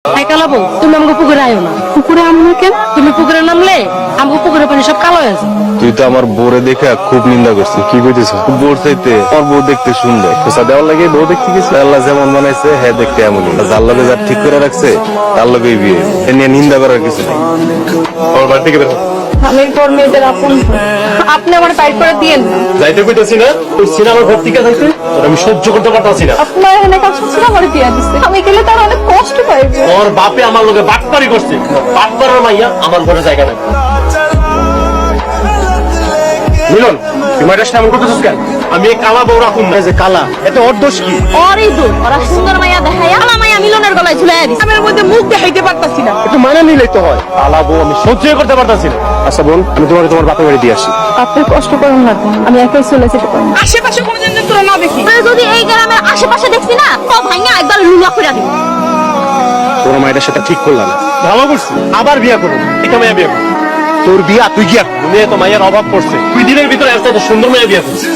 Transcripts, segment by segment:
কালাবো তুমি আমাকে পুকুরে আয়ো না। পুকুরে আমলে কেন? তুমি পুকুরে নামলে আমাকে পুকুরের পানি সব কালো হয়ে যায়। তুই তো আমার বউরে দেখে খুব নিন্দা করছিস। কি কইতেছ? বউর চাইতে আমার বউ দেখতে সুন্দর। খোসা দেওয়ার লাগে বউ দেখতে গেছে। আল্লাহ যেমন বানাইছে হ্যাঁ দেখতে এমনই। আল্লাহ যা ঠিক করে রাখছে তার লগেই বিয়ে। এ নিয়ে নিন্দা করার কিছু নেই। আমার বাড়ি থেকে বের হ। আমি তোর মেয়েদের আপন। আপনি আমার টাইট করে দিয়েন না। যাইতে কইতাছি না? ওই সিনেমার ঘর থেকে যাইতে তোর আমি সহ্য করতে পারতাছি না। আপনার এখানে কাজ হচ্ছে না, আমার দিয়ে দিচ্ছে। আমি গেলে তার অনেক কষ্ট পাইবে। ওর বাপে আমার লগে বাটপারি করছে। বাটপারের মাইয়া আমার ঘরে জায়গা নাই। মিলন তুই মাইরাস এমন করতেছিস কেন? আমি এই কালা বউ রাখুন না। যে কালা এতে ওর দোষ কি? ওরই দূর ওরা সুন্দর মাইয়া দেখাইয়া কালা মাইয়া মিলনের গলায় ঝুলাইয়া দিছে। আমি এর মধ্যে মুখ দেখাইতে পারতাছি না। একটু মানে নিলেই তো হয়। কালা বউ আমি সহ্য করতে পারতাছি না। আচ্ছা বোন আমি তোমার বাপের বাড়ি দিয়ে আসি। আপনি কষ্ট করুন না, আমি একাই চলে যেতে পারি। আশেপাশে কোনো দিন তোরা না দেখি। যদি এই গ্রামের আশেপাশে দেখছি না তো ভাঙা একবার লুলা করে দিব। তোর মায়ের সাথে ঠিক করলাম, ভালো করছি। আবার বিয়া করো। এটা মাইয়া বিয়া করো। তোর বিয়া তুই গিয়া দুনিয়ায় তো মায়ের অভাব পড়ছে। তুই দিনের ভিতরে এত সুন্দর মেয়ে বিয়া করছিস।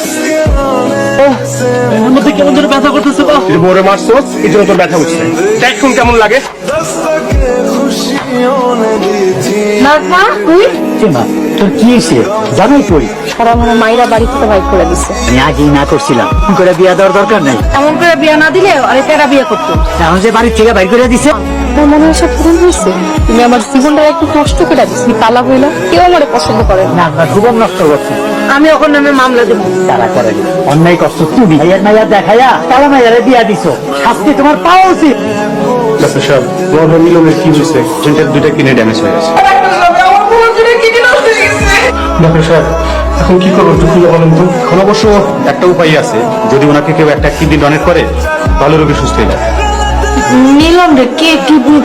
এর মধ্যে কেমন যেন ব্যথা করতেছে। তুই মোরে মারছস এই জন্য তোর ব্যথা উঠছে। দেখ শুন কেমন লাগে। নাজমা তুই তোর কি হয়েছে জানোই তুই? ওরা মানে মাইরা বাড়ি থেকে বাইক করে দিছে। আমি আগেই না করছিলাম করে বিয়া দেওয়ার দরকার নাই। এমন করে বিয়ে না দিলে আরে তেরা বিয়ে করতো। এখন যে বাড়ির থেকে বাইর করে দিছে তোর মনে হয় সব পূরণ হয়েছে। তুমি আমার জীবনটা একটু কষ্ট করে দিচ্ছি। তালা হইলা কেউ আমার পছন্দ করে না। না আপনার জীবন নষ্ট করছে। আমি ওখানে নামে মামলা দেবো। তারা করে অন্যায় কষ্ট তুমি ভাইয়ার মাইয়া দেখাইয়া তারা মাইয়ারে বিয়া দিছো। শাস্তি তোমার পাওয়া উচিত। ডাক্তার সাহেব তোমার মিলনের কি হয়েছে? প্রিন্টার দুইটা কিনে ড্যামেজ হয়ে গেছে। ডাক্তার সাহেব এখন কি করবো একটু খুলে বলেন তো। এখন অবশ্য একটা উপায় আছে, যদি ওনাকে কেউ একটা কিডনি ডোনেট করে তাহলে রোগী সুস্থ হয়ে যায়। মিলন রে কে কিডনি